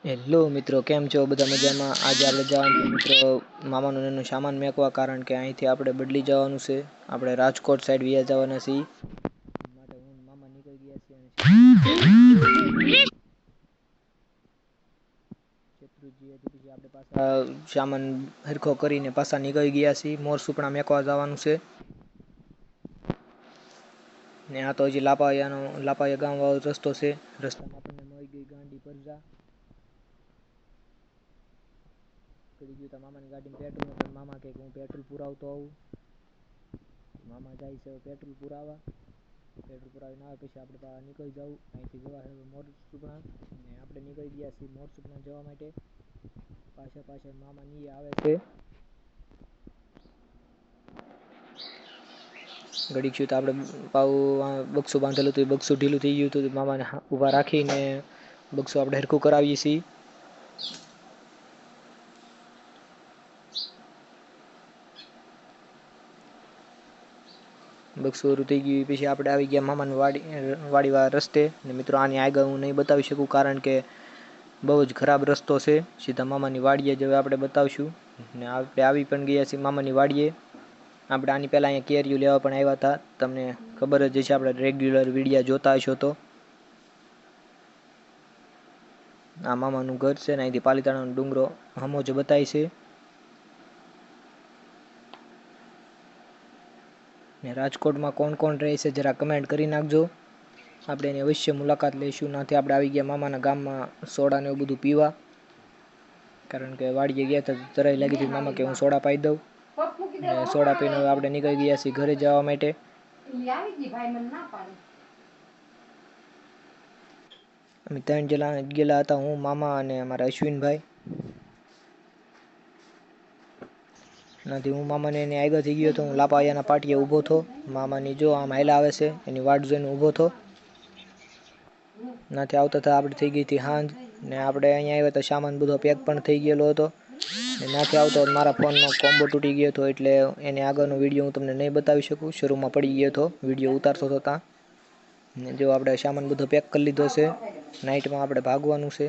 Hello મિત્રો, કેમ છો? બધા મજામાં? આજે આપણે જવાનું છે મિત્રો મામાનું એનું સામાન મેકવા, કારણ કે અહીંથી આપણે બદલી જવાનું છે. આપણે રાજકોટ સાઈડ વ્યા જવાના છીએ. માટે હું મામા નીકળી ગયા છીએ અને પછી આપણે પાછા સામાન હરખો કરીને પાછા નીકળી ગયા છીએ. મોર સુપડા મેકવા જવાનું છે. ને આ તો હજી લાપાયા ગામ વાળો રસ્તો છે. રસ્તામાં આપણને મળી ગઈ ગાંડી પરજા. કરી ગયું મામાની ગાડીમાં પેટ્રોલ, પણ મામા કે હું પેટ્રોલ પુરાવતો આવું. મામા જાય છે પેટ્રોલ પુરાવા. પેટ્રોલ પુરાવીને આવે પછી આપણે નીકળી જવું. અહીંથી જવા મોર સુપણા ને આપણે નીકળી ગયા છીએ મોર સુપણા જવા માટે. પાછળ મામા ની આવે છે. ઘડીક છું તો આપણે બક્સું બાંધેલું હતું, બક્સું ઢીલું થઈ ગયું હતું. મામાને ઊભા રાખીને બક્સું આપણે હરખું કરાવીએ છીએ. બક્સું પૂરું થઈ ગયું પછી આપણે આવી ગયા મામાની વાડીવાળા રસ્તે. ને મિત્રો આની આગળ હું નહીં બતાવી શકું, કારણ કે બહુ જ ખરાબ રસ્તો છે. સીધા મામાની વાડીએ જ હવે આપણે બતાવશું. ને આપણે આવી પણ ગયા છીએ મામાની વાડીએ. આપણે આની પહેલાં અહીંયા કેરીઓ લેવા પણ આવ્યા હતા. તમને ખબર જ હશે, આપણે રેગ્યુલર વિડીયા જોતા હશો તો. આ મામાનું ઘર છે ને અહીંથી પાલીતાણાનો ડુંગરો હમો જ બતાય છે. ને રાજકોટમાં કોણ કોણ રહે છે જરા કમેન્ટ કરી નાખજો. આપણે એની અવશ્ય મુલાકાત લઈશું. નાથી આપણે આવી ગયા મામાના ગામમાં સોડા ને એવું બધું પીવા, કારણ કે વાડીએ ગયા હતા તરાઈ લાગી હતી. મામા કે હું સોડા પાઈ દઉં, ને સોડા પીને આપણે નીકળી ગયા છીએ ઘરે જવા માટે. અમે 3 જણા ગયેલા હતા, હું, મામા અને અમારા અશ્વિનભાઈ. નાથી હું મામાને એની આગળ થઈ ગયો હતો. હું લાપાયાના પાટીએ ઊભો હતો. મામાની જો આમ હાઈલા આવે છે એની વાટ જોઈને ઊભો હતો. નાથી આવતા હતા આપણે થઈ ગઈ હતી સાંજ. ને આપણે અહીંયા આવ્યા તો સામાન બધો પેક પણ થઈ ગયેલો હતો. ને નાથી આવતો મારા ફોનનો કોમ્બો તૂટી ગયો હતો, એટલે એને આગળનો વિડીયો હું તમને નહીં બતાવી શકું. શરૂમાં પડી ગયો હતો, વિડીયો ઉતારતો હતો ત્યાં. ને જો આપણે સામાન બધો પેક કરી લીધો છે. નાઇટમાં આપણે ભાગવાનું છે.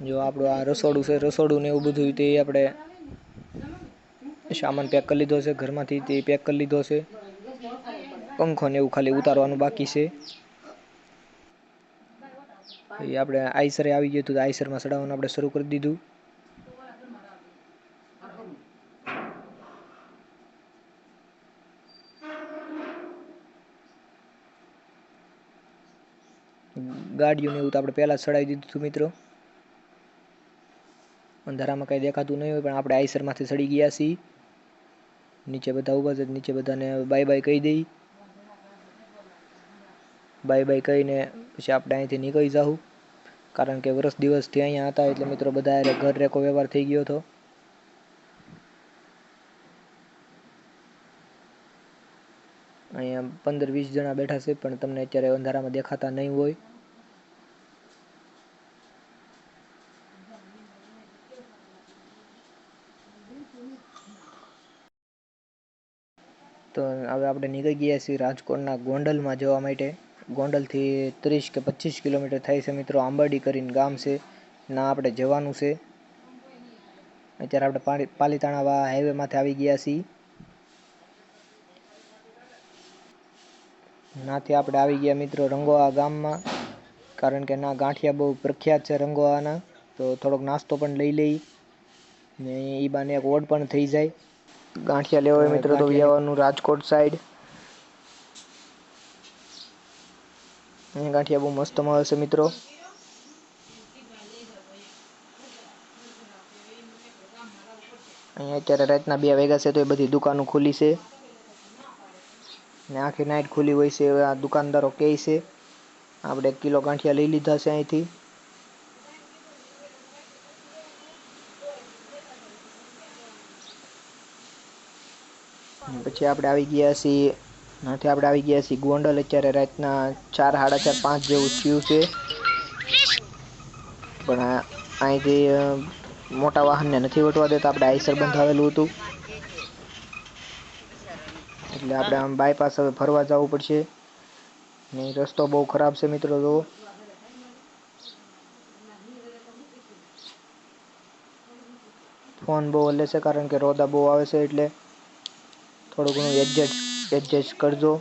જો આપણું આ રસોડું છે, રસોડું ને એવું બધું તે આપણે સામાન પેક કરી લીધો છે. ઘરમાંથી તે પેક કરી લીધો છે. પંખો ને એવું ખાલી ઉતારવાનું બાકી છે. એ આપણે આઈસરે આવી ગયું હતું, આઈસરમાં ચડાવવાનું આપણે શરૂ કરી દીધું. ગાડીઓને એવું તો આપણે પહેલાં ચડાવી દીધું હતું મિત્રો. અંધારામાં કંઈ દેખાતું નહીં હોય, પણ આપણે આઈસરમાંથી ચડી ગયા છીએ. નીચે બધા ઊભા છે, નીચે બધાને બાય બાય કહી દઈ. બાય બાય કહીને પછી આપણે અહીંથી નીકળી જાઉં, કારણ કે વર્ષ દિવસથી અહીંયા હતા એટલે મિત્રો બધા ઘર રેકો વ્યવહાર થઈ ગયો હતો. અહીંયા 15-20 જણા બેઠા છે, પણ તમને અત્યારે અંધારામાં દેખાતા નહીં હોય. તો હવે આપણે નીકળી ગયા છીએ રાજકોટના ગોંડલમાં જવા માટે. ગોંડલથી 30 કે 25 કિલોમીટર થાય છે મિત્રો. આંબરડી કરીને ગામ છે, ના આપણે જવાનું છે. અત્યારે આપણે પાલીતાણા હાઈવેમાંથી આવી ગયા છીએ. નાથી આપણે આવી ગયા મિત્રો રંગોઆ ગામમાં, કારણ કે ના ગાંઠિયા બહુ પ્રખ્યાત છે રંગોઆના. તો થોડોક નાસ્તો પણ લઈ લઈ ને એ બાને એક ઓડ પણ થઈ જાય. ગાંઠિયા લેવા હોય મિત્રો તો જવાનું રાજકોટ સાઈડ. ગાંઠિયા બહુ મસ્ત મળે છે મિત્રો. અહીંયા અત્યારે રાતના 2 વાગ્યા છે તો એ બધી દુકાનો ખુલી છે ને આખી નાઈટ ખુલ્લી હોય છે. આ દુકાનદારો કહે છે. આપણે 1 કિલો ગાંઠિયા લઈ લીધા છે અહીંથી. પછી આપણે આવી ગયા છીએ, નાથી આપણે આવી ગયા છીએ ગોંડલ. અત્યારે રાતના 4, 4:30, 5 જેવું થયું છે. પણ અહીંથી મોટા વાહનને નથી વટવા દેતા. આપણે આઈસર બંધાવેલું હતું, એટલે આપણે આમ બાયપાસ હવે ફરવા જવું પડશે. ને રસ્તો બહુ ખરાબ છે મિત્રો. જો ફોન બહુ હલે છે કારણ કે રોદા બહુ આવે છે, એટલે થોડું ઘણું એડજસ્ટ કરજો.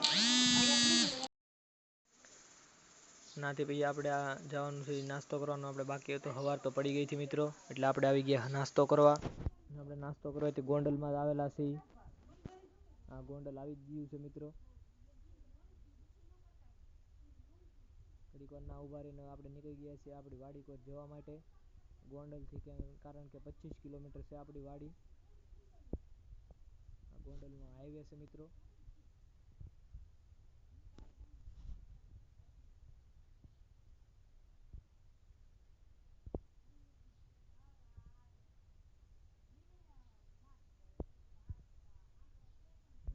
નાથી પછી આપણે આ જવાનું છે નાસ્તો કરવાનો આપણે બાકી હતો. સવાર તો પડી ગઈ હતી મિત્રો, એટલે આપણે આવી ગયા નાસ્તો કરવા. આપણે નાસ્તો કરવાથી ગોંડલમાં આવેલા છીએ. આ ગોંડલ આવી જ ગયું છે મિત્રો. ઘડીક વારના ઉભા રહીને આપણે નીકળી ગયા છીએ આપણી વાડી પર જવા માટે. ગોંડલથી કારણ કે 25 કિલોમીટર છે આપણી વાડી. આ ગોંડલનો હાઈવે છે મિત્રો.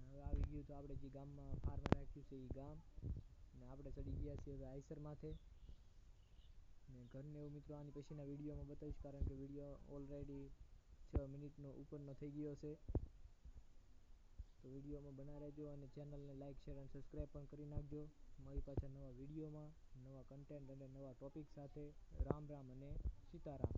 હવે આવી ગયું તો આપણે જે ગામમાં ફાર્મ રાખ્યું છે એ ગામ, ને આપણે ચડી ગયા છીએ હવે આઈસર માથે. ને ઘરને એવું મિત્રો આની પછીના વિડીયોમાં બતાવીશ, કારણ કે વિડીયો ઓલરેડી 6 મિનિટનો ઉપરનો થઈ ગયો છે. તો વિડીયોમાં બના રહેજો અને ચેનલને લાઇક, શેર અને સબસ્ક્રાઈબ પણ કરી નાખજો. મારી પાછા નવા વિડીયોમાં નવા કન્ટેન્ટ અને નવા ટોપિક સાથે. રામ રામ અને સીતારામ.